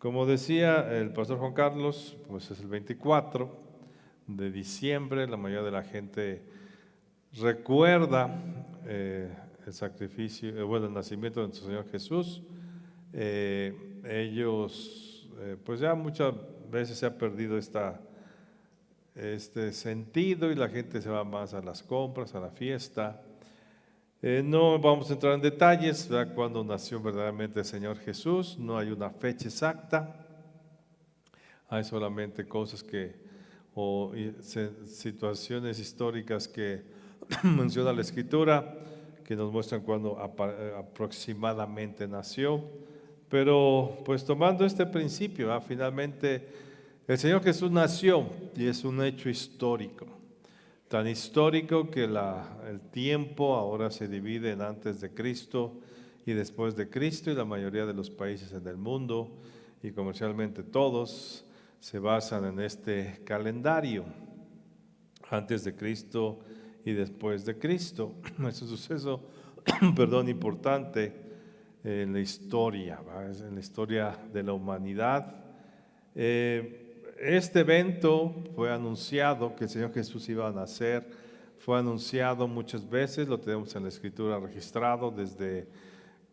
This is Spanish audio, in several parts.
Como decía el pastor Juan Carlos, pues es el 24 de diciembre, la mayoría de la gente recuerda el sacrificio, el nacimiento de nuestro Señor Jesús. Ellos, pues ya muchas veces se ha perdido este sentido y la gente se va más a las compras, a la fiesta. No vamos a entrar en detalles, ¿verdad? Cuando nació verdaderamente el Señor Jesús, no hay una fecha exacta, hay solamente cosas situaciones históricas que menciona la Escritura, que nos muestran cuándo aproximadamente nació. Pero pues tomando este principio, finalmente el Señor Jesús nació y es un hecho histórico. Tan histórico que el tiempo ahora se divide en antes de Cristo y después de Cristo, y la mayoría de los países en el mundo y comercialmente todos se basan en este calendario, antes de Cristo y después de Cristo. Es un suceso, importante en la historia, en la historia de la humanidad. Este evento fue anunciado, que el Señor Jesús iba a nacer, fue anunciado muchas veces, lo tenemos en la Escritura registrado desde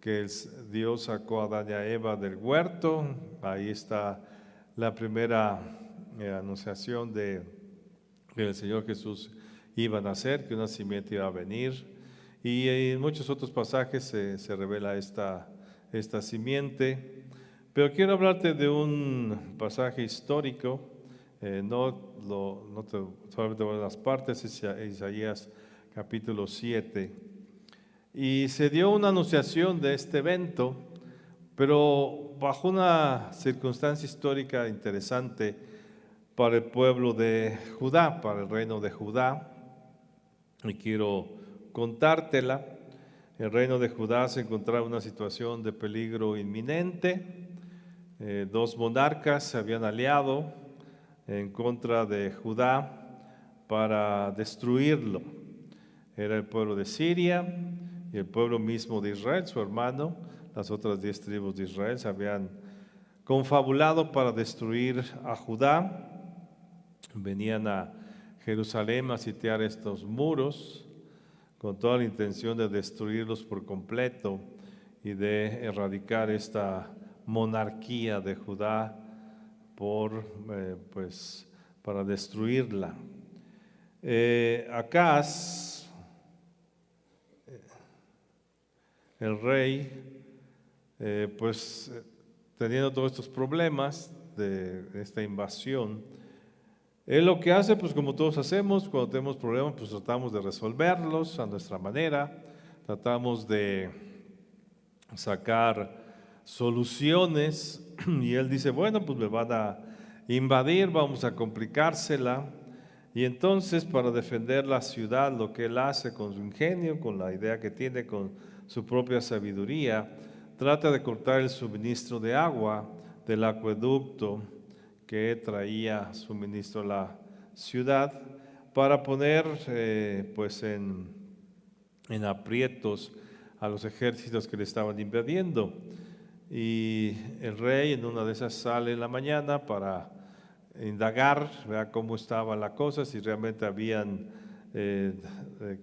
que Dios sacó a Adán y a Eva del huerto. Ahí está la primera anunciación de que el Señor Jesús iba a nacer, que una simiente iba a venir. Y en muchos otros pasajes se revela esta simiente. Pero quiero hablarte de un pasaje histórico, solamente voy a las partes, es Isaías capítulo 7. Y se dio una anunciación de este evento, pero bajo una circunstancia histórica interesante para el pueblo de Judá, para el reino de Judá. Y quiero contártela. El reino de Judá se encontraba en una situación de peligro inminente. Dos monarcas se habían aliado en contra de Judá para destruirlo. Era el pueblo de Siria y el pueblo mismo de Israel, su hermano. Las otras 10 tribus de Israel se habían confabulado para destruir a Judá. Venían a Jerusalén a sitiar estos muros con toda la intención de destruirlos por completo y de erradicar esta monarquía de Judá para destruirla. Acaz, el rey, teniendo todos estos problemas de esta invasión, él lo que hace, pues como todos hacemos, cuando tenemos problemas, pues tratamos de resolverlos a nuestra manera, tratamos de sacar soluciones, y él dice, bueno, pues me van a invadir, vamos a complicársela. Y entonces, para defender la ciudad, lo que él hace con su ingenio, con la idea que tiene, con su propia sabiduría, trata de cortar el suministro de agua del acueducto que traía suministro a la ciudad, para poner en aprietos a los ejércitos que le estaban invadiendo. Y el rey en una de esas sale en la mañana para indagar, ¿verdad?, cómo estaba la cosa, si realmente habían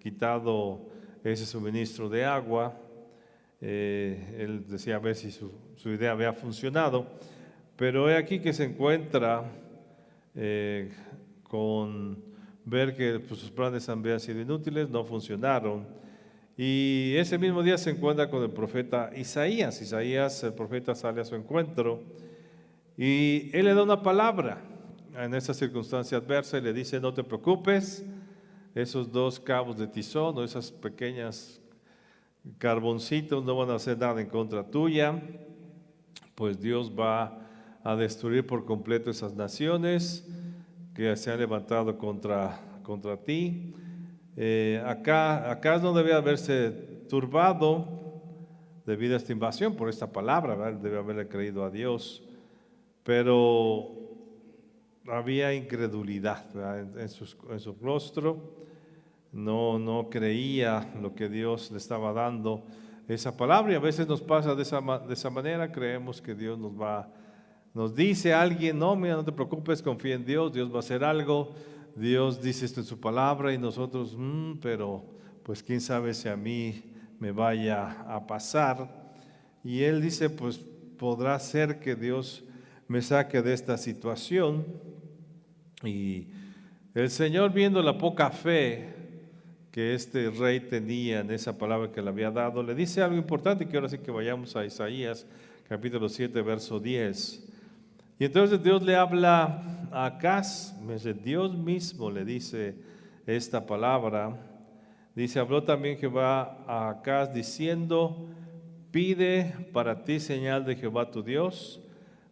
quitado ese suministro de agua. Él decía a ver si su idea había funcionado, pero he aquí que se encuentra con ver que sus planes habían sido inútiles, no funcionaron. Y ese mismo día se encuentra con el profeta Isaías. Isaías, el profeta, sale a su encuentro y él le da una palabra en esa circunstancia adversa y le dice, no te preocupes, esos 2 cabos de tizón o esas pequeñas carboncitos no van a hacer nada en contra tuya, pues Dios va a destruir por completo esas naciones que se han levantado contra ti. Acá no debe haberse turbado debido a esta invasión por esta palabra, ¿verdad? Debe haberle creído a Dios, pero había incredulidad, ¿verdad?, en su rostro. No creía lo que Dios le estaba dando esa palabra, y a veces nos pasa de esa manera. Creemos que Dios nos va nos dice alguien, no, mira, no te preocupes, confía en Dios, Dios va a hacer algo, Dios dice esto en su palabra y nosotros, pero pues quién sabe si a mí me vaya a pasar. Y él dice, pues podrá ser que Dios me saque de esta situación. Y el Señor, viendo la poca fe que este rey tenía en esa palabra que le había dado, le dice algo importante, que ahora sí que vayamos a Isaías capítulo 7, verso 10. Y entonces Dios le habla a Acaz, Dios mismo le dice esta palabra. Dice, habló también Jehová a Acaz diciendo, pide para ti señal de Jehová tu Dios,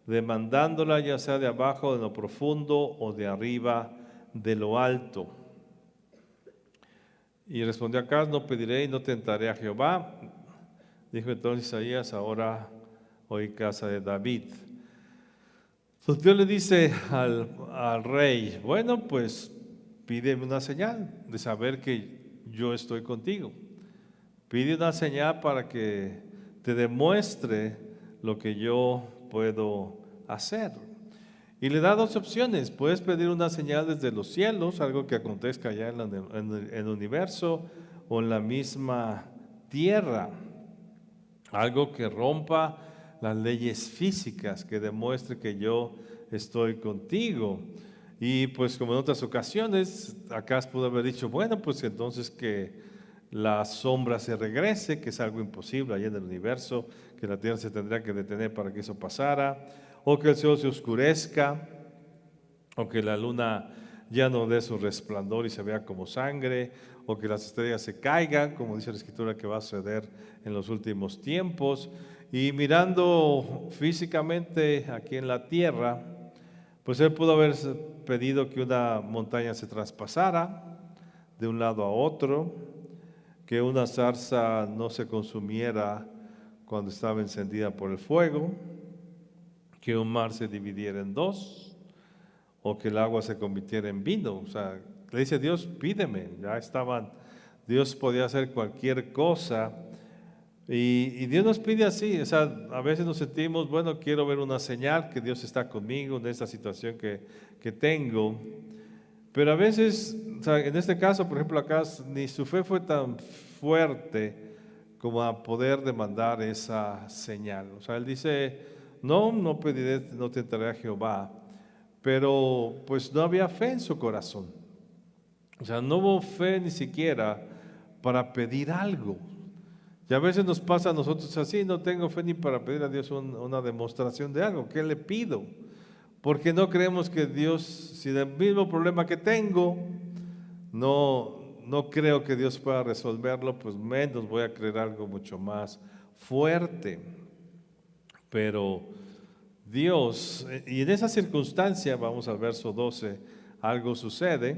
demandándola ya sea de abajo, de lo profundo o de arriba, de lo alto. Y respondió Acaz, no pediré y no tentaré a Jehová. Dijo entonces Isaías, ahora oí casa de David. Entonces Dios le dice al rey, bueno, pues pídeme una señal de saber que yo estoy contigo. Pide una señal para que te demuestre lo que yo puedo hacer. Y le da dos opciones. Puedes pedir una señal desde los cielos, algo que acontezca allá en el universo o en la misma tierra. Algo que rompa las leyes físicas, que demuestre que yo estoy contigo. Y pues como en otras ocasiones, Acaz pudo haber dicho, bueno, pues entonces que la sombra se regrese, que es algo imposible allá en el universo, que la tierra se tendría que detener para que eso pasara, o que el cielo se oscurezca, o que la luna ya no dé su resplandor y se vea como sangre, o que las estrellas se caigan, como dice la Escritura que va a suceder en los últimos tiempos. Y mirando físicamente aquí en la tierra, pues él pudo haber pedido que una montaña se traspasara de un lado a otro, que una zarza no se consumiera cuando estaba encendida por el fuego, que un mar se dividiera en dos, o que el agua se convirtiera en vino. O sea, le dice Dios, pídeme. Ya estaban, Dios podía hacer cualquier cosa. Y Dios nos pide así, o sea, a veces nos sentimos, bueno, quiero ver una señal que Dios está conmigo en esta situación que tengo. Pero a veces, o sea, en este caso, por ejemplo, acá ni su fe fue tan fuerte como a poder demandar esa señal. O sea, él dice, no pediré, no tentaré a Jehová, pero pues no había fe en su corazón. O sea, no hubo fe ni siquiera para pedir algo. Y a veces nos pasa a nosotros así, no tengo fe ni para pedir a Dios una demostración de algo. ¿Qué le pido? Porque no creemos que Dios, si del mismo problema que tengo, no creo que Dios pueda resolverlo, pues menos voy a creer algo mucho más fuerte. Pero Dios, y en esa circunstancia, vamos al verso 12, algo sucede.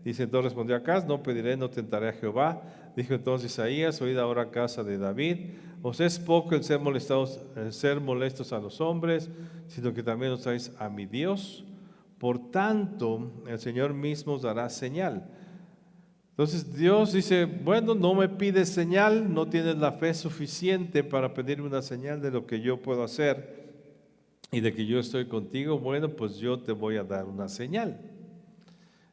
Dice, entonces respondió Acaz, no pediré, no tentaré a Jehová. Dijo entonces Isaías, oíd ahora casa de David, os es poco el ser molestos a los hombres, sino que también os dais a mi Dios. Por tanto, el Señor mismo os dará señal. Entonces Dios dice, bueno, no me pides señal, no tienes la fe suficiente para pedirme una señal de lo que yo puedo hacer y de que yo estoy contigo. Bueno, pues yo te voy a dar una señal.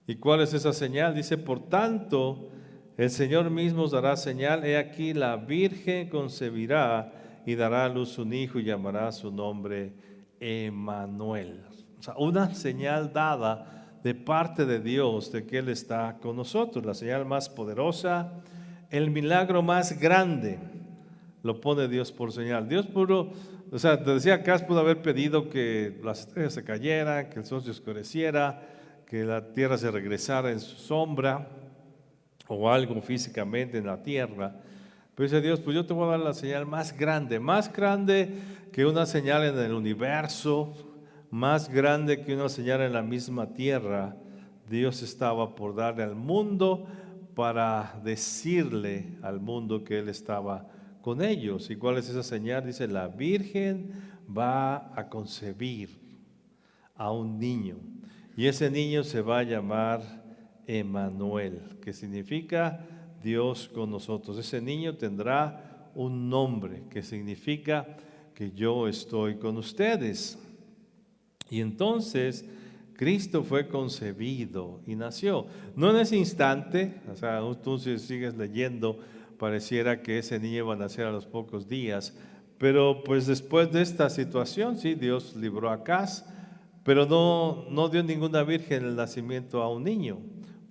¿Y cuál es esa señal? Dice, por tanto, el Señor mismo os dará señal. He aquí, la Virgen concebirá y dará a luz un hijo y llamará su nombre Emmanuel. O sea, una señal dada de parte de Dios de que Él está con nosotros. La señal más poderosa, el milagro más grande, lo pone Dios por señal. Dios pudo, o sea, te decía Acaz, pudo haber pedido que las estrellas se cayeran, que el sol se oscureciera, que la tierra se regresara en su sombra o algo físicamente en la tierra. Pero dice Dios, pues yo te voy a dar la señal más grande que una señal en el universo, más grande que una señal en la misma tierra. Dios estaba por darle al mundo para decirle al mundo que Él estaba con ellos. ¿Y cuál es esa señal? Dice, la Virgen va a concebir a un niño. Y ese niño se va a llamar Emmanuel, que significa Dios con nosotros. Ese niño tendrá un nombre que significa que yo estoy con ustedes. Y entonces Cristo fue concebido y nació. No en ese instante, o sea, tú si sigues leyendo, pareciera que ese niño iba a nacer a los pocos días, pero pues después de esta situación, sí, Dios libró a Acaz, pero no dio ninguna virgen el nacimiento a un niño.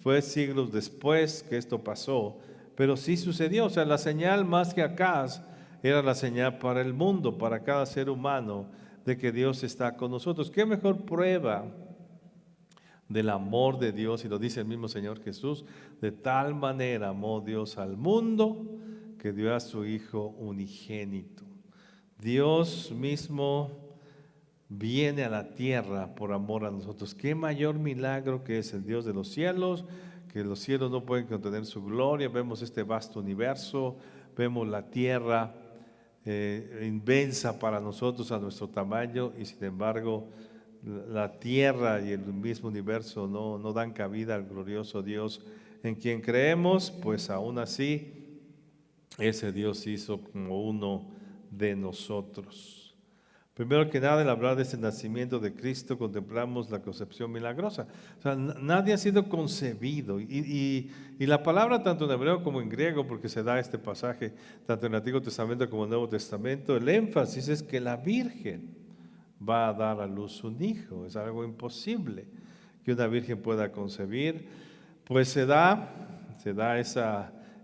Fue siglos después que esto pasó, pero sí sucedió. O sea, la señal más que Acaz era la señal para el mundo, para cada ser humano, de que Dios está con nosotros. ¿Qué mejor prueba del amor de Dios? Y lo dice el mismo Señor Jesús: de tal manera amó Dios al mundo que dio a su Hijo unigénito. Dios mismo viene a la tierra por amor a nosotros. Qué mayor milagro que es el Dios de los cielos, que los cielos no pueden contener su gloria. Vemos este vasto universo, vemos la tierra inmensa para nosotros a nuestro tamaño, y sin embargo la tierra y el mismo universo no dan cabida al glorioso Dios en quien creemos. Pues aún así ese Dios hizo como uno de nosotros. Primero que nada, al hablar de ese nacimiento de Cristo, contemplamos la concepción milagrosa. O sea, nadie ha sido concebido. Y la palabra, tanto en hebreo como en griego, porque se da este pasaje, tanto en el Antiguo Testamento como en el Nuevo Testamento, el énfasis es que la Virgen va a dar a luz un hijo. Es algo imposible que una virgen pueda concebir. Pues se da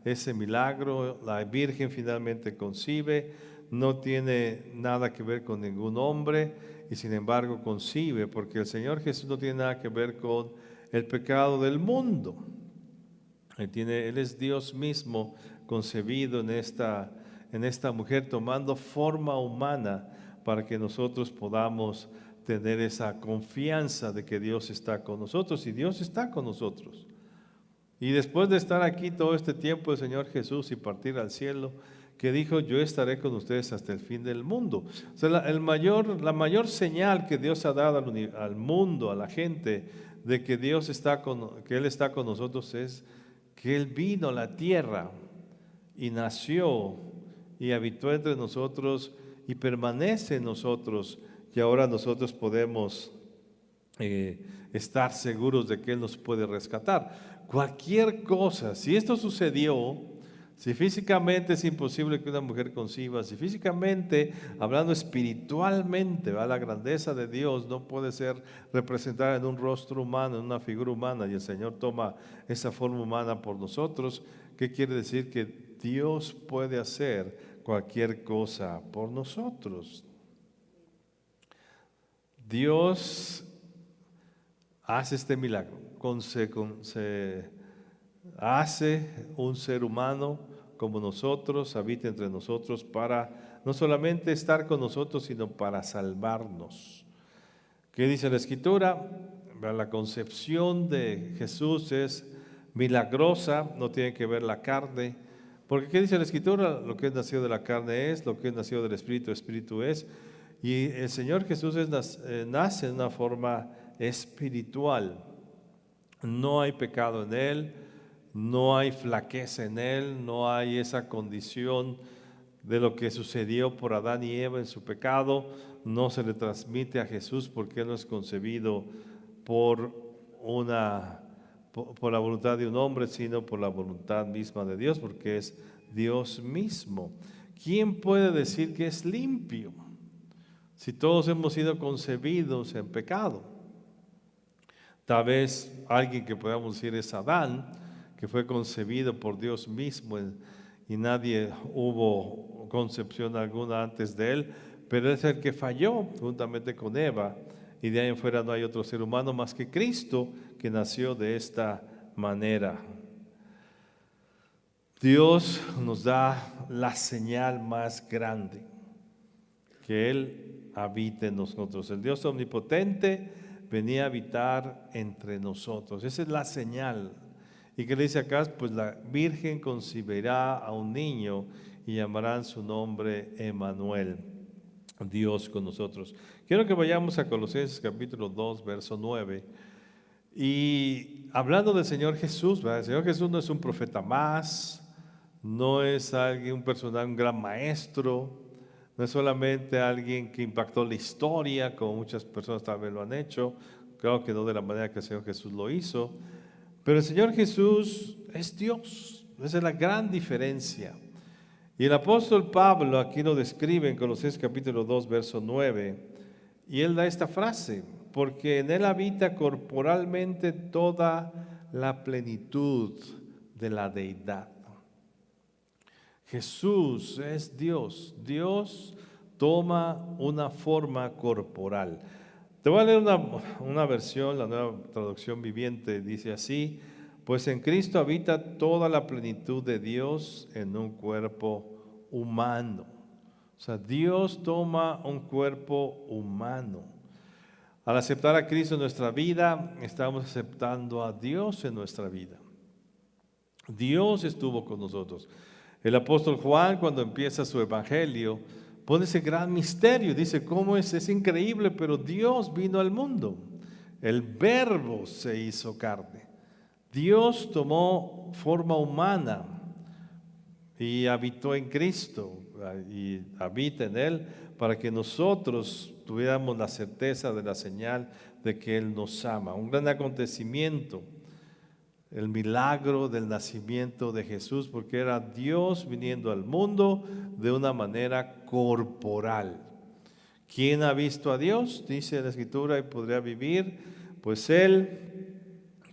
ese milagro. La Virgen finalmente concibe. No tiene nada que ver con ningún hombre, y sin embargo concibe, porque el Señor Jesús no tiene nada que ver con el pecado del mundo. Él es Dios mismo concebido en esta mujer, tomando forma humana para que nosotros podamos tener esa confianza de que Dios está con nosotros, y Dios está con nosotros. Y después de estar aquí todo este tiempo el Señor Jesús y partir al cielo, que dijo: yo estaré con ustedes hasta el fin del mundo. O sea, la mayor señal que Dios ha dado al mundo, a la gente, de que que Él está con nosotros, es que Él vino a la tierra y nació y habitó entre nosotros y permanece en nosotros, y ahora nosotros podemos estar seguros de que Él nos puede rescatar. Cualquier cosa, si esto sucedió, si físicamente es imposible que una mujer conciba, si físicamente, hablando espiritualmente, la grandeza de Dios no puede ser representada en un rostro humano, en una figura humana, y el Señor toma esa forma humana por nosotros, ¿qué quiere decir? Que Dios puede hacer cualquier cosa por nosotros. Dios hace este milagro, se hace un ser humano como nosotros, habita entre nosotros para no solamente estar con nosotros, sino para salvarnos. ¿Qué dice la Escritura? La concepción de Jesús es milagrosa, no tiene que ver la carne, porque ¿qué dice la Escritura? Lo que es nacido de la carne es, lo que es nacido del Espíritu, Espíritu es. Y el Señor Jesús nace en una forma espiritual. No hay pecado en Él, no hay flaqueza en Él, no hay esa condición de lo que sucedió por Adán y Eva en su pecado. No se le transmite a Jesús, porque Él no es concebido por la voluntad de un hombre, sino por la voluntad misma de Dios, porque es Dios mismo. ¿Quién puede decir que es limpio si todos hemos sido concebidos en pecado? Tal vez alguien que podamos decir es Adán, que fue concebido por Dios mismo, y nadie hubo concepción alguna antes de él, pero es el que falló juntamente con Eva, y de ahí en fuera no hay otro ser humano más que Cristo, que nació de esta manera. Dios nos da la señal más grande, que Él habite en nosotros. El Dios omnipotente venía a habitar entre nosotros. Esa es la señal. ¿Y qué le dice acá? Pues la Virgen concebirá a un niño y llamarán su nombre Emmanuel, Dios con nosotros. Quiero que vayamos a Colosenses capítulo 2, verso 9. Y hablando del Señor Jesús, ¿verdad? El Señor Jesús no es un profeta más, no es un personaje, un gran maestro, no es solamente alguien que impactó la historia, como muchas personas tal vez lo han hecho, creo que no de la manera que el Señor Jesús lo hizo, pero el Señor Jesús es Dios, esa es la gran diferencia. Y el apóstol Pablo aquí lo describe en Colosenses capítulo 2, verso 9, y él da esta frase: porque en él habita corporalmente toda la plenitud de la deidad. Jesús es Dios. Dios toma una forma corporal. Te voy a leer una versión, la Nueva Traducción Viviente, dice así: pues en Cristo habita toda la plenitud de Dios en un cuerpo humano. O sea, Dios toma un cuerpo humano. Al aceptar a Cristo en nuestra vida, estamos aceptando a Dios en nuestra vida. Dios estuvo con nosotros. El apóstol Juan, cuando empieza su evangelio, pone ese gran misterio. Dice, ¿cómo es? Es increíble, pero Dios vino al mundo. El Verbo se hizo carne. Dios tomó forma humana y habitó en Cristo y habita en Él para que nosotros tuviéramos la certeza de la señal de que Él nos ama. Un gran acontecimiento, el milagro del nacimiento de Jesús, porque era Dios viniendo al mundo de una manera corporal. ¿Quién ha visto a Dios? Dice la Escritura, y podría vivir. Pues Él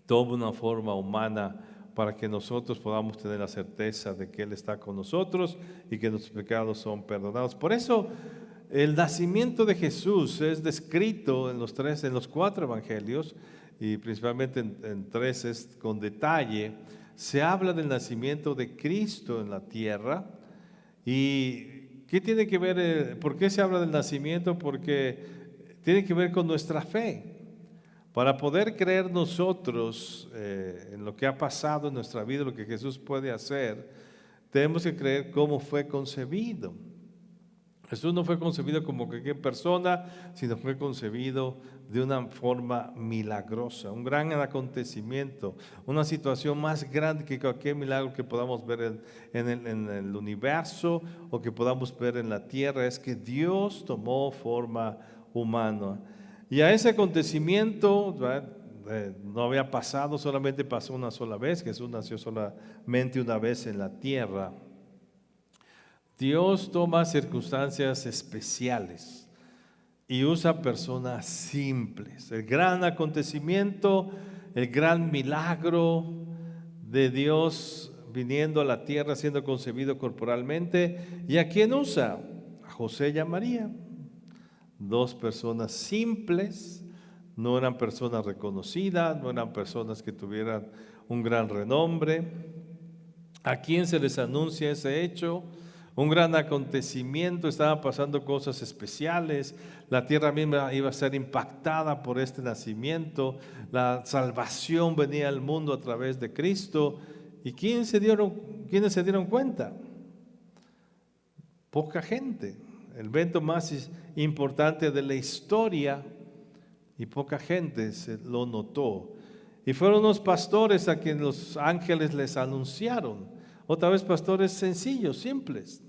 toma una forma humana para que nosotros podamos tener la certeza de que Él está con nosotros y que nuestros pecados son perdonados. Por eso el nacimiento de Jesús es descrito en los cuatro evangelios, y principalmente en tres es con detalle. Se habla del nacimiento de Cristo en la tierra. ¿Y qué tiene que ver? ¿Por qué se habla del nacimiento? Porque tiene que ver con nuestra fe. Para poder creer nosotros en lo que ha pasado en nuestra vida, lo que Jesús puede hacer, tenemos que creer cómo fue concebido. Jesús no fue concebido como cualquier persona, sino fue concebido de una forma milagrosa, un gran acontecimiento, una situación más grande que cualquier milagro que podamos ver en el universo o que podamos ver en la tierra. Es que Dios tomó forma humana. Y a ese acontecimiento no había pasado, solamente pasó una sola vez. Jesús nació solamente una vez en la tierra. Dios toma circunstancias especiales y usa personas simples. El gran acontecimiento, el gran milagro de Dios viniendo a la tierra, siendo concebido corporalmente. ¿Y a quién usa? A José y a María. Dos personas simples, no eran personas reconocidas, no eran personas que tuvieran un gran renombre. ¿A quién se les anuncia ese hecho? Un gran acontecimiento, estaban pasando cosas especiales, la tierra misma iba a ser impactada por este nacimiento, la salvación venía al mundo a través de Cristo. ¿Y quiénes se dieron cuenta? Poca gente. El evento más importante de la historia, y poca gente lo notó. Y fueron los pastores a quienes los ángeles les anunciaron. Otra vez pastores sencillos, simples.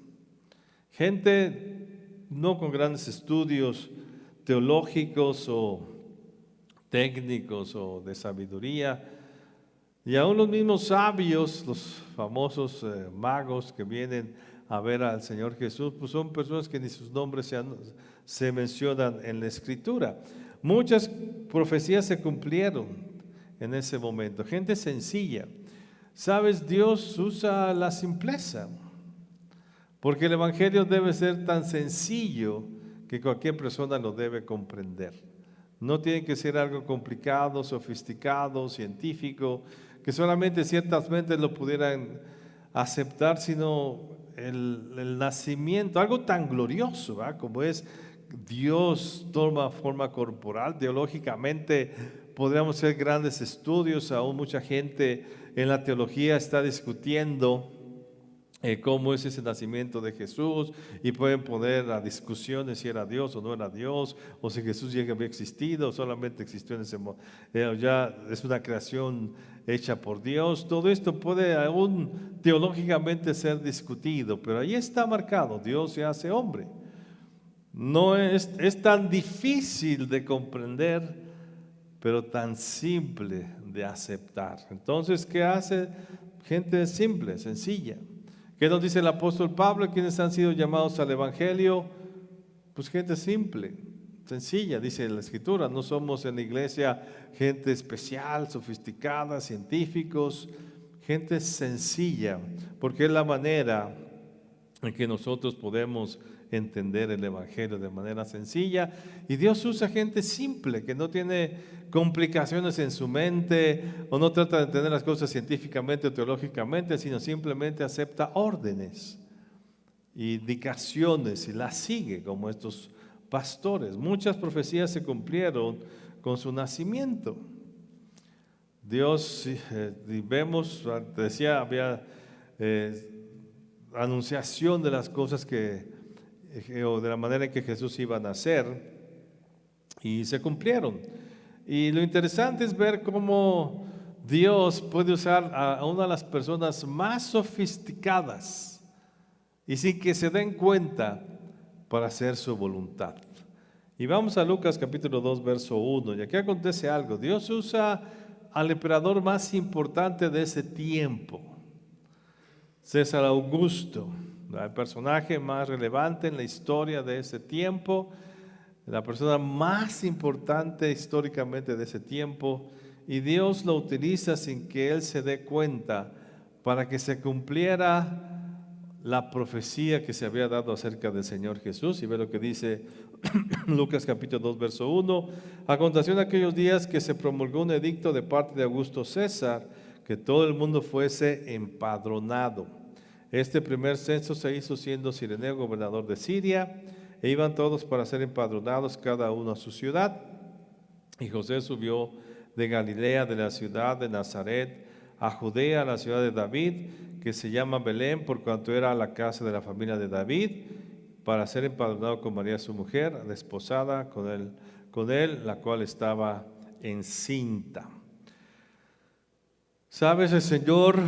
Gente no con grandes estudios teológicos o técnicos o de sabiduría. Y aún los mismos sabios, los famosos magos que vienen a ver al Señor Jesús, pues son personas que ni sus nombres se mencionan en la Escritura. Muchas profecías se cumplieron en ese momento. Gente sencilla. ¿Sabes? Dios usa la simpleza, porque el Evangelio debe ser tan sencillo que cualquier persona lo debe comprender. No tiene que ser algo complicado, sofisticado, científico, que solamente ciertas mentes lo pudieran aceptar, sino el nacimiento, algo tan glorioso, ¿verdad? Como es Dios toma forma corporal. Teológicamente podríamos hacer grandes estudios, aún mucha gente en la teología está discutiendo cómo es ese nacimiento de Jesús, y pueden poner a discusiones si era Dios o no era Dios, o si Jesús ya había existido o solamente existió en ese momento, ya es una creación hecha por Dios. Todo esto puede aún teológicamente ser discutido, pero ahí está marcado: Dios se hace hombre. No es tan difícil de comprender, pero tan simple de aceptar. Entonces, ¿qué hace? Gente simple, sencilla. ¿Qué nos dice el apóstol Pablo? ¿Quiénes han sido llamados al Evangelio? Pues gente simple, sencilla, dice la Escritura. No somos en la iglesia gente especial, sofisticada, científicos, gente sencilla, porque es la manera en que nosotros podemos entender el Evangelio de manera sencilla. Y Dios usa gente simple, que no tiene complicaciones en su mente o no trata de entender las cosas científicamente o teológicamente, sino simplemente acepta órdenes, indicaciones y las sigue, como estos pastores. Muchas profecías se cumplieron con su nacimiento. Dios, vemos, decía, había anunciación de las cosas o de la manera en que Jesús iba a nacer, y se cumplieron. Y lo interesante es ver cómo Dios puede usar a una de las personas más sofisticadas y sin que se den cuenta para hacer su voluntad. Y vamos a Lucas capítulo 2, verso 1. Y aquí acontece algo. Dios usa al emperador más importante de ese tiempo, César Augusto, el personaje más relevante en la historia de ese tiempo, la persona más importante históricamente de ese tiempo, y Dios lo utiliza sin que él se dé cuenta para que se cumpliera la profecía que se había dado acerca del Señor Jesús. Y ve lo que dice Lucas capítulo 2, verso 1. Aconteció en aquellos días que se promulgó un edicto de parte de Augusto César, que todo el mundo fuese empadronado. Este primer censo se hizo siendo Cireneo gobernador de Siria, e iban todos para ser empadronados, cada uno a su ciudad. Y José subió de Galilea, de la ciudad de Nazaret, a Judea, a la ciudad de David, que se llama Belén, por cuanto era la casa de la familia de David, para ser empadronado con María su mujer, desposada con él, la cual estaba encinta. ¿Sabes? El Señor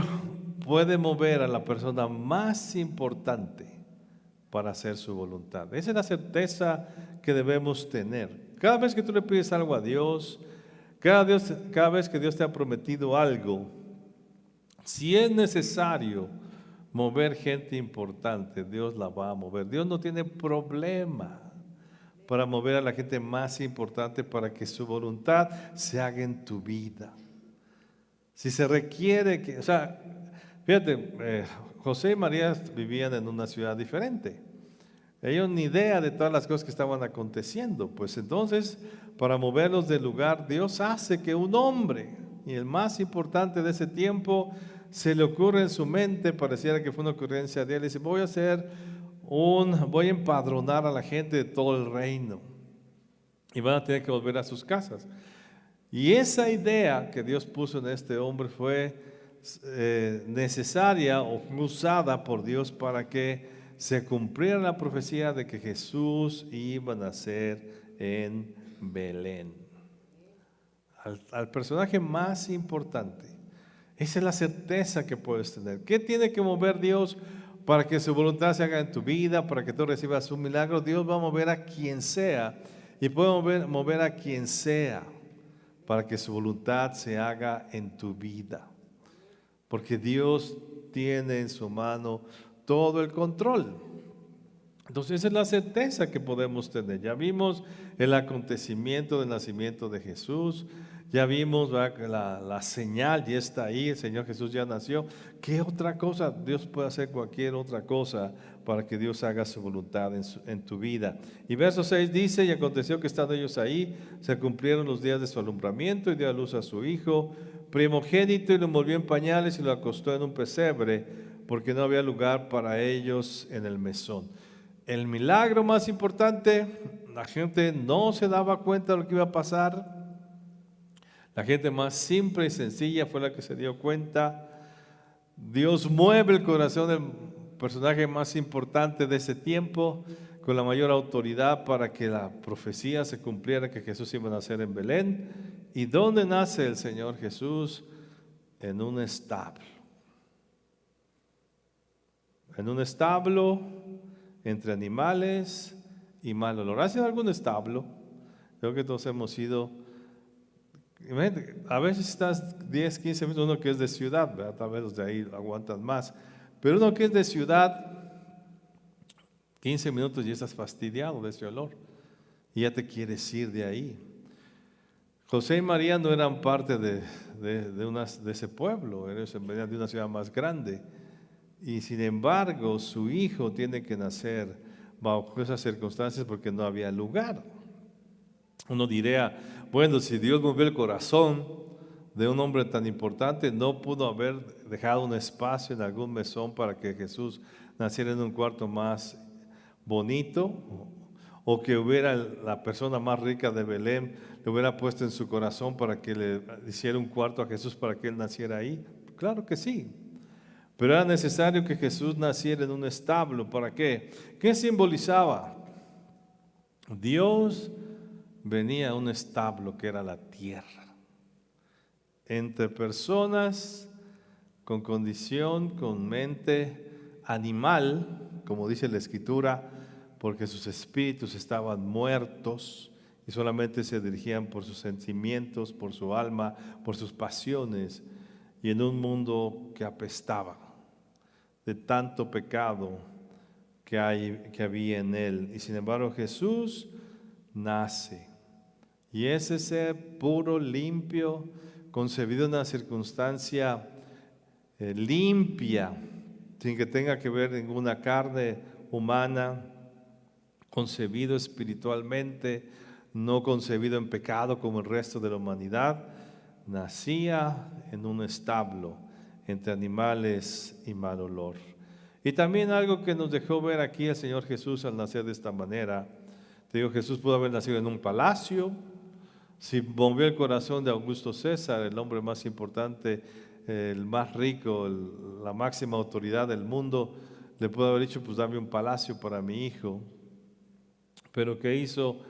puede mover a la persona más importante para hacer su voluntad. Esa es la certeza que debemos tener. Cada vez que tú le pides algo a Dios, cada vez que Dios te ha prometido algo, si es necesario mover gente importante, Dios la va a mover. Dios no tiene problema para mover a la gente más importante para que su voluntad se haga en tu vida. Si se requiere que, fíjate, José y María vivían en una ciudad diferente. Ellos ni idea de todas las cosas que estaban aconteciendo. Pues entonces, para moverlos del lugar, Dios hace que un hombre, y el más importante de ese tiempo, se le ocurre en su mente, pareciera que fue una ocurrencia de él, y dice, voy a empadronar a la gente de todo el reino. Y van a tener que volver a sus casas. Y esa idea que Dios puso en este hombre fue necesaria o usada por Dios para que se cumpliera la profecía de que Jesús iba a nacer en Belén. Al personaje más importante. Esa es la certeza que puedes tener. ¿Qué tiene que mover Dios para que su voluntad se haga en tu vida, para que tú recibas un milagro? Dios va a mover a quien sea, y puede mover a quien sea para que su voluntad se haga en tu vida. Porque Dios tiene en su mano todo el control. Entonces esa es la certeza que podemos tener. Ya vimos el acontecimiento del nacimiento de Jesús, ya vimos la señal, ya está ahí, el Señor Jesús ya nació. ¿Qué otra cosa? Dios puede hacer cualquier otra cosa para que Dios haga su voluntad en tu vida. Y verso 6 dice, y aconteció que estando ellos ahí, se cumplieron los días de su alumbramiento, y dio a luz a su hijo primogénito, y lo envolvió en pañales y lo acostó en un pesebre, porque no había lugar para ellos en el mesón. El milagro más importante, la gente no se daba cuenta de lo que iba a pasar. La gente más simple y sencilla fue la que se dio cuenta. Dios mueve el corazón del personaje más importante de ese tiempo con la mayor autoridad para que la profecía se cumpliera, que Jesús iba a nacer en Belén. ¿Y dónde nace el Señor Jesús? En un establo. En un establo, entre animales y mal olor. ¿Has ido a algún establo? Creo que todos hemos ido. Imagínate, a veces estás 10, 15 minutos, uno que es de ciudad, ¿verdad? Tal vez los de ahí aguantan más, pero uno que es de ciudad, 15 minutos y estás fastidiado de ese olor y ya te quieres ir de ahí. José y María no eran parte de ese pueblo, venían de una ciudad más grande. Y sin embargo, su hijo tiene que nacer bajo esas circunstancias porque no había lugar. Uno diría, bueno, si Dios movió el corazón de un hombre tan importante, no pudo haber dejado un espacio en algún mesón para que Jesús naciera en un cuarto más bonito, o que hubiera la persona más rica de Belén le hubiera puesto en su corazón para que le hiciera un cuarto a Jesús para que él naciera ahí. Claro que sí, pero era necesario que Jesús naciera en un establo. ¿Para qué? ¿Qué simbolizaba? Dios venía a un establo que era la tierra, entre personas con condición, con mente animal, como dice la Escritura, porque sus espíritus estaban muertos y solamente se dirigían por sus sentimientos, por su alma, por sus pasiones, y en un mundo que apestaba de tanto pecado que había en él. Y sin embargo Jesús nace, y ese ser puro, limpio, concebido en una circunstancia limpia, sin que tenga que ver ninguna carne humana, concebido espiritualmente, no concebido en pecado como el resto de la humanidad, nacía en un establo entre animales y mal olor. Y también algo que nos dejó ver aquí el Señor Jesús al nacer de esta manera. Te digo, Jesús pudo haber nacido en un palacio. Si movió el corazón de Augusto César, el hombre más importante, el más rico, la máxima autoridad del mundo, le pudo haber dicho, pues dame un palacio para mi hijo. Pero ¿qué hizo?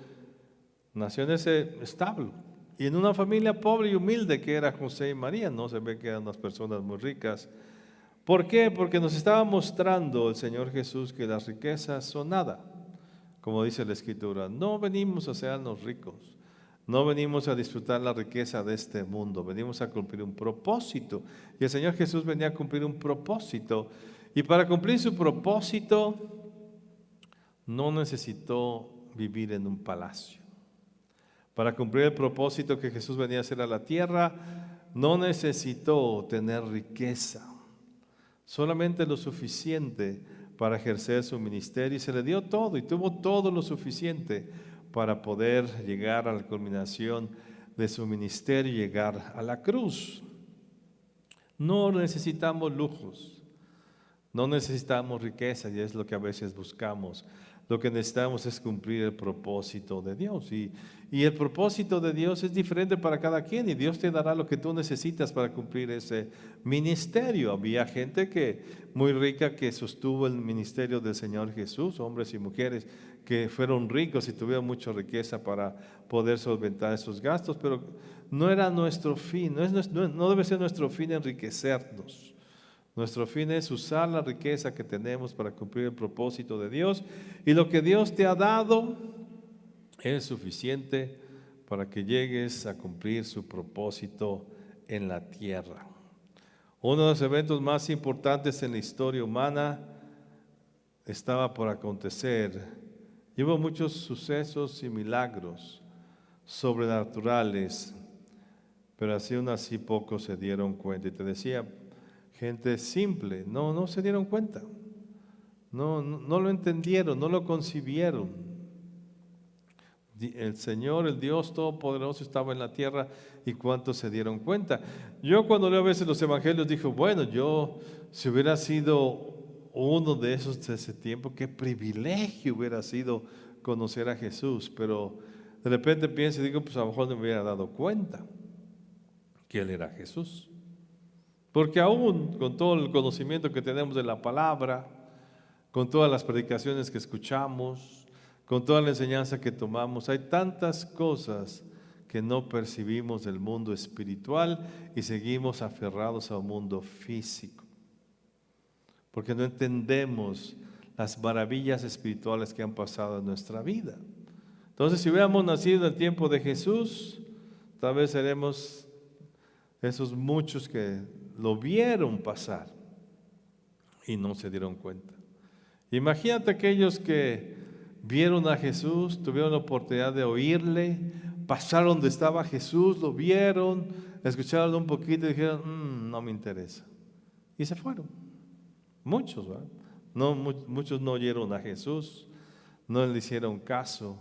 Nació en ese establo y en una familia pobre y humilde que era José y María. No se ve que eran unas personas muy ricas. ¿Por qué? Porque nos estaba mostrando el Señor Jesús que las riquezas son nada. Como dice la Escritura, no venimos a hacernos ricos, no venimos a disfrutar la riqueza de este mundo, venimos a cumplir un propósito. Y el Señor Jesús venía a cumplir un propósito. Y para cumplir su propósito, no necesitó vivir en un palacio. Para cumplir el propósito que Jesús venía a hacer a la tierra, no necesitó tener riqueza, solamente lo suficiente para ejercer su ministerio, y se le dio todo y tuvo todo lo suficiente para poder llegar a la culminación de su ministerio y llegar a la cruz. No necesitamos lujos, no necesitamos riqueza, y es lo que a veces buscamos. Lo que necesitamos es cumplir el propósito de Dios. Y el propósito de Dios es diferente para cada quien, y Dios te dará lo que tú necesitas para cumplir ese ministerio. Había gente muy rica que sostuvo el ministerio del Señor Jesús, hombres y mujeres que fueron ricos y tuvieron mucha riqueza para poder solventar esos gastos, pero no era nuestro fin, no debe ser nuestro fin enriquecernos. Nuestro fin es usar la riqueza que tenemos para cumplir el propósito de Dios, y lo que Dios te ha dado es suficiente para que llegues a cumplir su propósito en la tierra. Uno de los eventos más importantes en la historia humana estaba por acontecer, y hubo muchos sucesos y milagros sobrenaturales, pero aún así pocos se dieron cuenta. Y te decía, gente simple, no se dieron cuenta, no lo entendieron, no lo concibieron. El Señor, el Dios Todopoderoso, estaba en la tierra, y cuántos se dieron cuenta. Yo cuando leo a veces los evangelios digo, bueno, yo si hubiera sido uno de esos de ese tiempo, qué privilegio hubiera sido conocer a Jesús, pero de repente pienso y digo, pues a lo mejor no me hubiera dado cuenta que Él era Jesús. Porque aún con todo el conocimiento que tenemos de la palabra, con todas las predicaciones que escuchamos, con toda la enseñanza que tomamos, hay tantas cosas que no percibimos del mundo espiritual y seguimos aferrados a un mundo físico. Porque no entendemos las maravillas espirituales que han pasado en nuestra vida. Entonces, si hubiéramos nacido en el tiempo de Jesús, tal vez seremos esos muchos que lo vieron pasar y no se dieron cuenta. Imagínate aquellos que vieron a Jesús, tuvieron la oportunidad de oírle, pasaron donde estaba Jesús, lo vieron, escucharon un poquito y dijeron, no me interesa. Y se fueron. Muchos, ¿verdad? No, muchos no oyeron a Jesús, no le hicieron caso.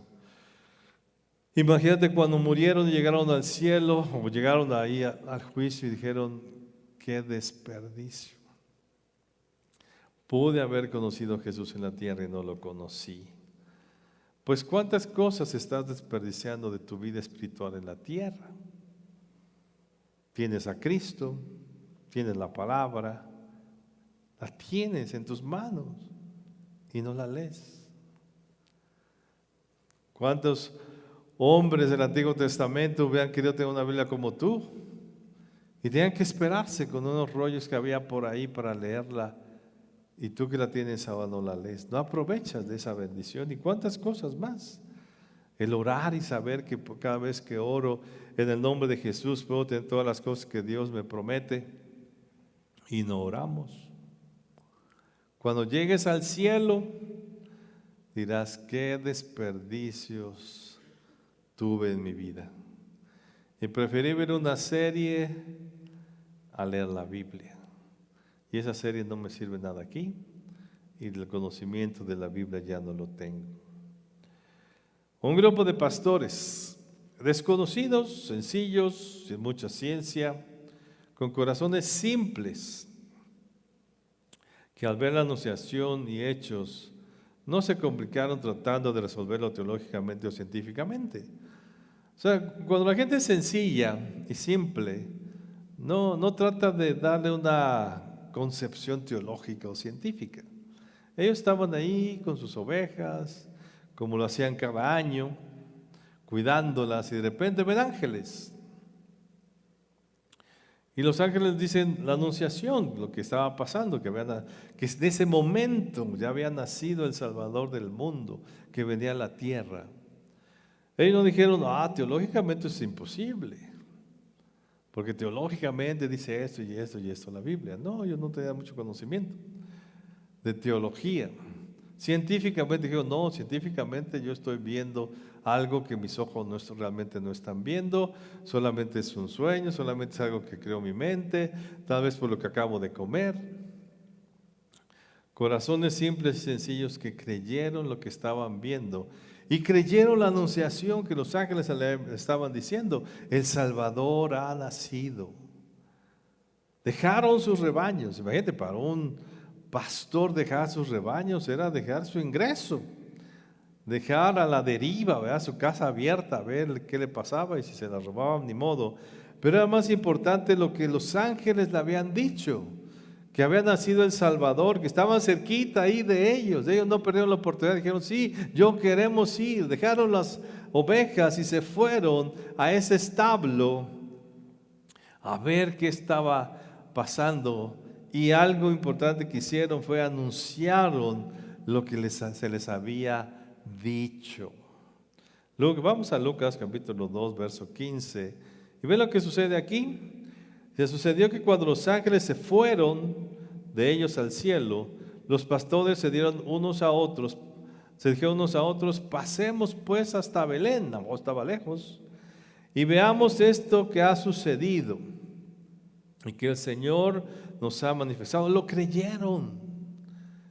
Imagínate cuando murieron y llegaron al cielo, o llegaron ahí al juicio y dijeron, qué desperdicio. Pude haber conocido a Jesús en la tierra y no lo conocí. Pues cuántas cosas estás desperdiciando de tu vida espiritual en la tierra. Tienes a Cristo, tienes la palabra, la tienes en tus manos y no la lees. ¿Cuántos hombres del Antiguo Testamento hubieran querido tener una Biblia como tú? Y tenían que esperarse con unos rollos que había por ahí para leerla. Y tú que la tienes ahora no la lees. No aprovechas de esa bendición. ¿Y cuántas cosas más? El orar y saber que cada vez que oro en el nombre de Jesús puedo tener todas las cosas que Dios me promete. Y no oramos. Cuando llegues al cielo, dirás, qué desperdicios tuve en mi vida. Y preferí ver una serie a leer la Biblia. Y esa serie no me sirve nada aquí. Y el conocimiento de la Biblia ya no lo tengo. Un grupo de pastores desconocidos, sencillos, sin mucha ciencia, con corazones simples, que al ver la anunciación y hechos no se complicaron tratando de resolverlo teológicamente o científicamente. O sea, cuando la gente es sencilla y simple, no trata de darle una concepción teológica o científica. Ellos estaban ahí con sus ovejas, como lo hacían cada año, cuidándolas, y de repente ven ángeles. Y los ángeles dicen la anunciación, lo que estaba pasando, que en ese momento ya había nacido el Salvador del mundo, que venía a la tierra. Ellos no dijeron, teológicamente es imposible, porque teológicamente dice esto y esto y esto la Biblia. No, ellos no tenían mucho conocimiento de teología. Científicamente dijeron, no, científicamente yo estoy viendo algo que mis ojos realmente no están viendo, solamente es un sueño, solamente es algo que creó mi mente, tal vez por lo que acabo de comer. Corazones simples y sencillos que creyeron lo que estaban viendo y creyeron la anunciación que los ángeles le estaban diciendo, el Salvador ha nacido. Dejaron sus rebaños. Imagínate, para un pastor dejar sus rebaños era dejar su ingreso, dejar a la deriva, ¿verdad? Su casa abierta, a ver qué le pasaba, y si se la robaban, ni modo. Pero era más importante lo que los ángeles le habían dicho, que había nacido el Salvador, que estaban cerquita ahí de ellos. Ellos no perdieron la oportunidad, dijeron, sí, yo queremos ir. Dejaron las ovejas y se fueron a ese establo a ver qué estaba pasando. Y algo importante que hicieron fue anunciaron lo que se les había dicho. Luego vamos a Lucas capítulo 2, verso 15. Y ve lo que sucede aquí. Se sucedió que cuando los ángeles se fueron de ellos al cielo, los pastores se dijeron unos a otros, pasemos pues hasta Belén, no estaba lejos, y veamos esto que ha sucedido y que el Señor nos ha manifestado. Lo creyeron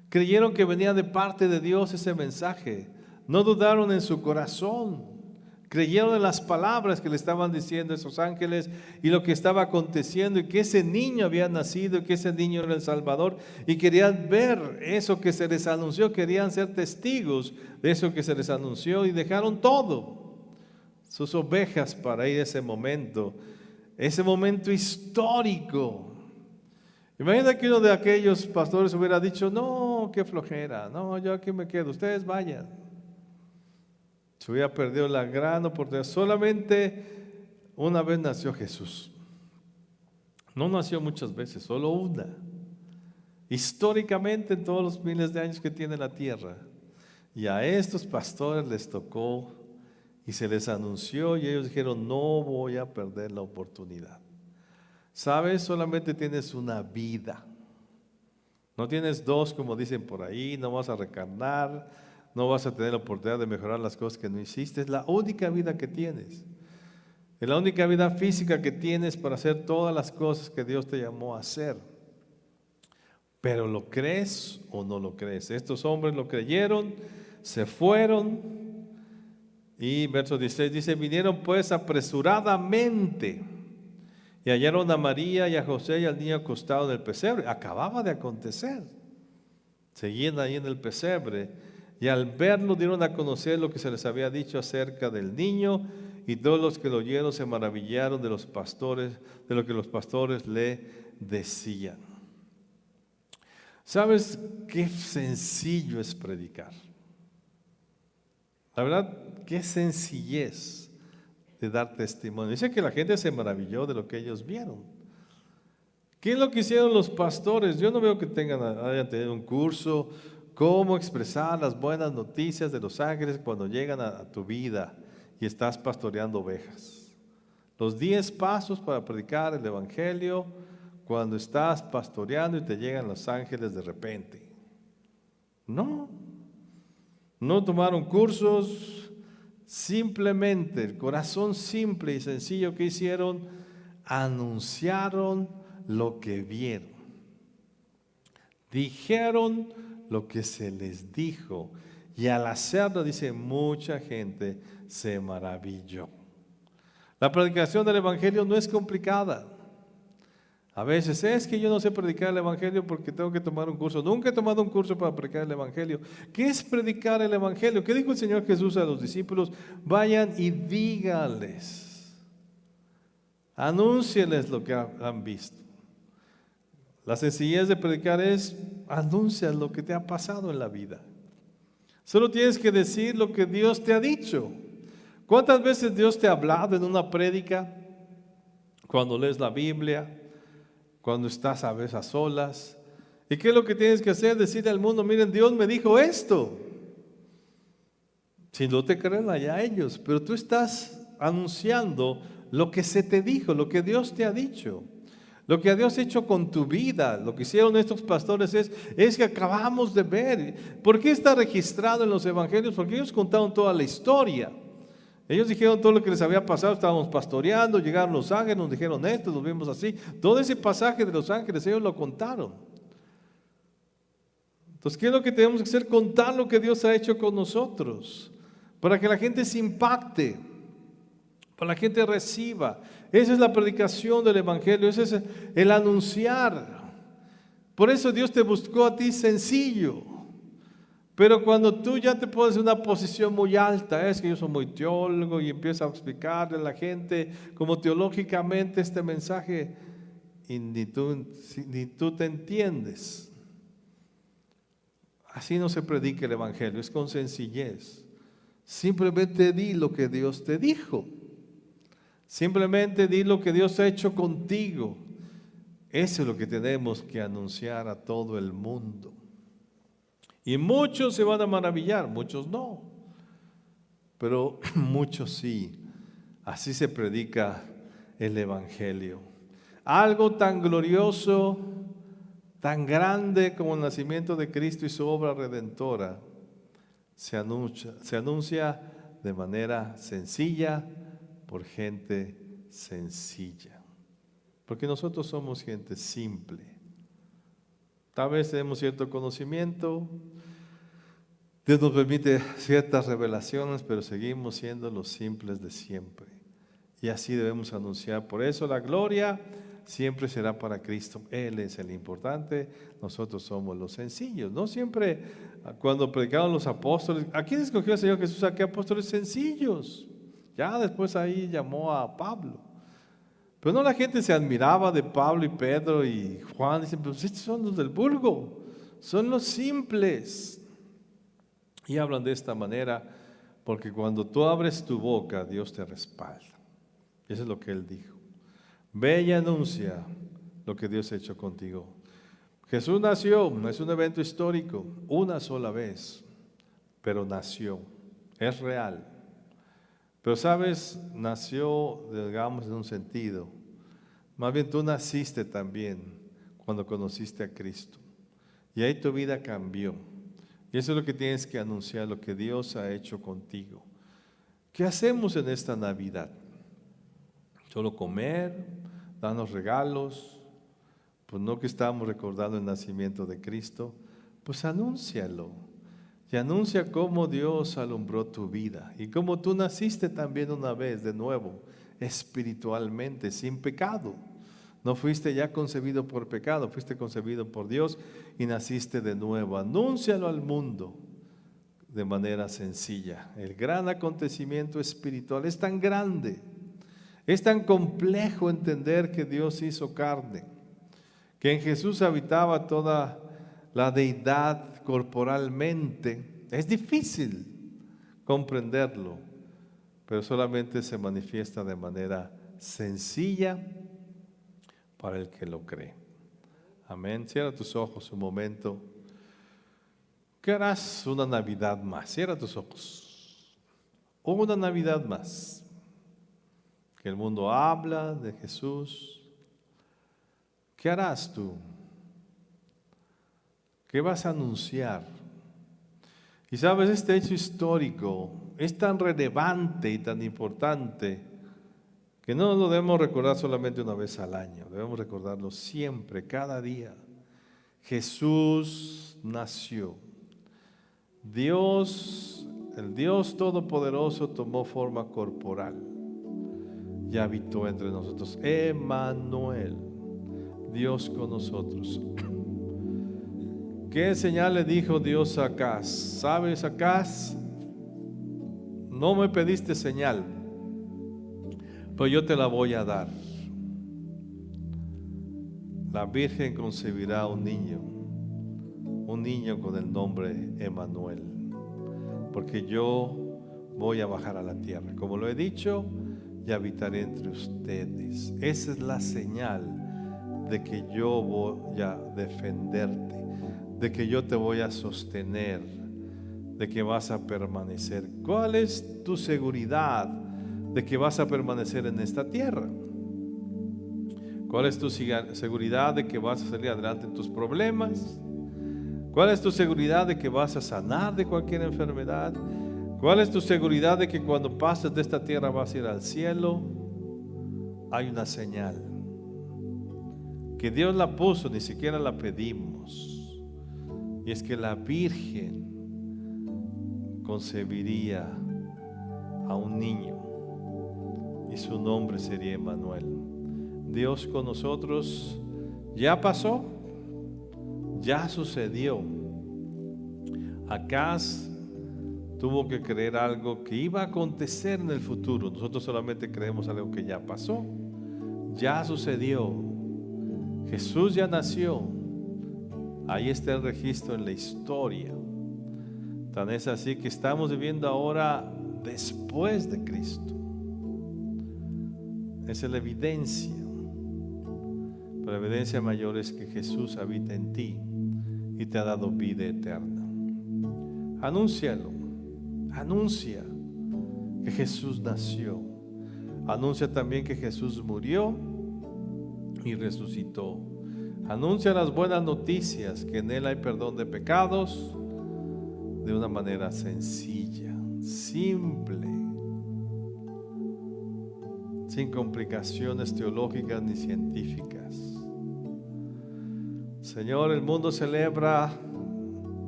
que venía de parte de Dios ese mensaje, no dudaron en su corazón. Creyeron en las palabras que le estaban diciendo esos ángeles y lo que estaba aconteciendo, y que ese niño había nacido y que ese niño era el Salvador, y querían ver eso que se les anunció, querían ser testigos de eso que se les anunció, y dejaron todo, sus ovejas, para ir a ese momento histórico. Imagina que uno de aquellos pastores hubiera dicho, no, qué flojera, no, yo aquí me quedo, ustedes vayan. Se hubiera perdido la gran oportunidad. Solamente una vez nació Jesús. No nació muchas veces, solo una. históricamente en todos los miles de años que tiene la tierra. Y a estos pastores les tocó y se les anunció y ellos dijeron, no voy a perder la oportunidad. ¿Sabes? Solamente tienes una vida. No tienes dos, como dicen por ahí, no vas a reencarnar, no vas a tener la oportunidad de mejorar las cosas que no hiciste. Es la única vida que tienes. Es la única vida física que tienes para hacer todas las cosas que Dios te llamó a hacer. Pero ¿lo crees o no lo crees? Estos hombres lo creyeron, se fueron. Y verso 16 dice, vinieron pues apresuradamente y hallaron a María y a José y al niño acostado en el pesebre. Acababa de acontecer. Seguían ahí en el pesebre y al verlo dieron a conocer lo que se les había dicho acerca del niño, y todos los que lo oyeron se maravillaron de los pastores, de lo que los pastores le decían. ¿Sabes qué sencillo es predicar? La verdad, qué sencillez de dar testimonio. Dice que la gente se maravilló de lo que ellos vieron. ¿Qué es lo que hicieron los pastores? Yo no veo que hayan tenido un curso, cómo expresar las buenas noticias de los ángeles cuando llegan a tu vida y estás pastoreando ovejas. Los 10 pasos para predicar el evangelio cuando estás pastoreando y te llegan los ángeles de repente. No tomaron cursos, simplemente el corazón simple y sencillo que hicieron, anunciaron lo que vieron. Dijeron lo que se les dijo y al hacerlo, dice, mucha gente se maravilló. La predicación del evangelio no es complicada. A veces es que yo no sé predicar el evangelio porque tengo que tomar un curso. Nunca he tomado un curso para predicar el evangelio. ¿Qué es predicar el evangelio? ¿Qué dijo el Señor Jesús a los discípulos? Vayan y díganles, anúncienles lo que han visto. La sencillez de predicar es, anuncia lo que te ha pasado en la vida. Solo tienes que decir lo que Dios te ha dicho. ¿Cuántas veces Dios te ha hablado en una prédica? Cuando lees la Biblia, cuando estás a veces a solas. ¿Y qué es lo que tienes que hacer? Decirle al mundo, miren, Dios me dijo esto. Si no te creen allá ellos, pero tú estás anunciando lo que se te dijo, lo que Dios te ha dicho. Lo que Dios ha hecho con tu vida, lo que hicieron estos pastores es que acabamos de ver. ¿Por qué está registrado en los evangelios? Porque ellos contaron toda la historia. Ellos dijeron todo lo que les había pasado, estábamos pastoreando, llegaron los ángeles, nos dijeron esto, nos vimos así. Todo ese pasaje de los ángeles ellos lo contaron. Entonces, ¿qué es lo que tenemos que hacer? Contar lo que Dios ha hecho con nosotros, para que la gente se impacte, para que la gente reciba. Esa es la predicación del evangelio, ese es el anunciar. Por eso Dios te buscó a ti sencillo. Pero cuando tú ya te pones en una posición muy alta, es que yo soy muy teólogo y empiezo a explicarle a la gente como teológicamente este mensaje y ni tú te entiendes. Así no se predica el evangelio, es con sencillez. Simplemente di lo que Dios te dijo. Simplemente di lo que Dios ha hecho contigo. Eso es lo que tenemos que anunciar a todo el mundo. Y muchos se van a maravillar, muchos no. Pero muchos sí. Así se predica el evangelio. Algo tan glorioso, tan grande como el nacimiento de Cristo y su obra redentora, se anuncia de manera sencilla por gente sencilla. Porque nosotros somos gente simple. Tal vez tenemos cierto conocimiento, Dios nos permite ciertas revelaciones, pero seguimos siendo los simples de siempre. Y así debemos anunciar. Por eso la gloria siempre será para Cristo. Él es el importante, nosotros somos los sencillos. No siempre cuando predicaban los apóstoles, ¿a quién escogió el Señor Jesús? ¿A qué apóstoles sencillos? Ya después ahí llamó a Pablo. Pero no, la gente se admiraba de Pablo y Pedro y Juan. Dicen, pues estos son los del vulgo, son los simples. Y hablan de esta manera porque cuando tú abres tu boca, Dios te respalda. Eso es lo que Él dijo. Ve y anuncia lo que Dios ha hecho contigo. Jesús nació, es un evento histórico, una sola vez, pero nació, es real. Pero sabes, nació, digamos, en un sentido. Más bien tú naciste también cuando conociste a Cristo. Y ahí tu vida cambió. Y eso es lo que tienes que anunciar, lo que Dios ha hecho contigo. ¿Qué hacemos en esta Navidad? ¿Solo comer? ¿Darnos regalos? Pues no que estamos recordando el nacimiento de Cristo. Pues anúncialo. Y anuncia cómo Dios alumbró tu vida. Y cómo tú naciste también una vez de nuevo, espiritualmente, sin pecado. No fuiste ya concebido por pecado, fuiste concebido por Dios y naciste de nuevo. Anúncialo al mundo de manera sencilla. El gran acontecimiento espiritual es tan grande, es tan complejo entender que Dios hizo carne, que en Jesús habitaba toda la deidad corporalmente. Es difícil comprenderlo, pero solamente se manifiesta de manera sencilla para el que lo cree. Amén. Cierra tus ojos un momento. ¿Qué harás una Navidad más? Cierra tus ojos. Una Navidad más. Que el mundo habla de Jesús. ¿Qué harás tú? ¿Qué vas a anunciar? Y sabes, este hecho histórico es tan relevante y tan importante que no lo debemos recordar solamente una vez al año, debemos recordarlo siempre, cada día. Jesús nació. Dios, el Dios Todopoderoso, tomó forma corporal y habitó entre nosotros. Emmanuel, Dios con nosotros. ¿Qué señal le dijo Dios a Acaz? ¿Sabes, Acaz? No me pediste señal, pero yo te la voy a dar. La Virgen concebirá un niño con el nombre Emmanuel, porque yo voy a bajar a la tierra, como lo he dicho, y habitaré entre ustedes. Esa es la señal de que yo voy a defenderte, de que yo te voy a sostener, de que vas a permanecer. ¿Cuál es tu seguridad de que vas a permanecer en esta tierra? ¿Cuál es tu seguridad de que vas a salir adelante en tus problemas? ¿Cuál es tu seguridad de que vas a sanar de cualquier enfermedad? ¿Cuál es tu seguridad de que cuando pases de esta tierra vas a ir al cielo? Hay una señal que Dios la puso, ni siquiera la pedimos, y es que la Virgen concebiría a un niño y su nombre sería Emmanuel. Dios con nosotros ya pasó, ya sucedió. Acaz tuvo que creer algo que iba a acontecer en el futuro. Nosotros solamente creemos algo que ya pasó, ya sucedió. Jesús ya nació. Ahí está el registro en la historia. Tan es así que estamos viviendo ahora después de Cristo. Esa es la evidencia. Pero la evidencia mayor es que Jesús habita en ti y te ha dado vida eterna. Anúncialo. Anuncia que Jesús nació. Anuncia también que Jesús murió y resucitó. Anuncia las buenas noticias, que en Él hay perdón de pecados, de una manera sencilla, simple, sin complicaciones teológicas ni científicas. Señor, el mundo celebra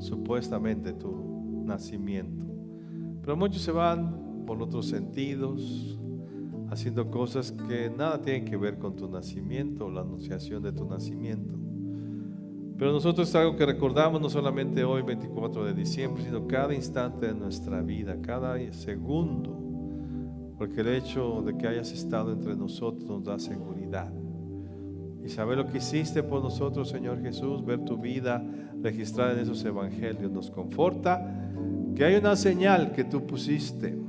supuestamente tu nacimiento, pero muchos se van por otros sentidos, haciendo cosas que nada tienen que ver con tu nacimiento o la anunciación de tu nacimiento. Pero nosotros es algo que recordamos no solamente hoy 24 de diciembre, sino cada instante de nuestra vida, cada segundo, porque el hecho de que hayas estado entre nosotros nos da seguridad. Y saber lo que hiciste por nosotros, Señor Jesús, ver tu vida registrada en esos evangelios nos conforta, que hay una señal que tú pusiste,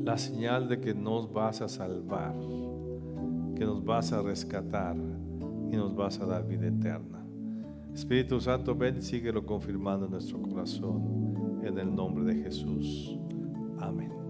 la señal de que nos vas a salvar, que nos vas a rescatar y nos vas a dar vida eterna. Espíritu Santo, ven y síguelo confirmando en nuestro corazón, en el nombre de Jesús. Amén.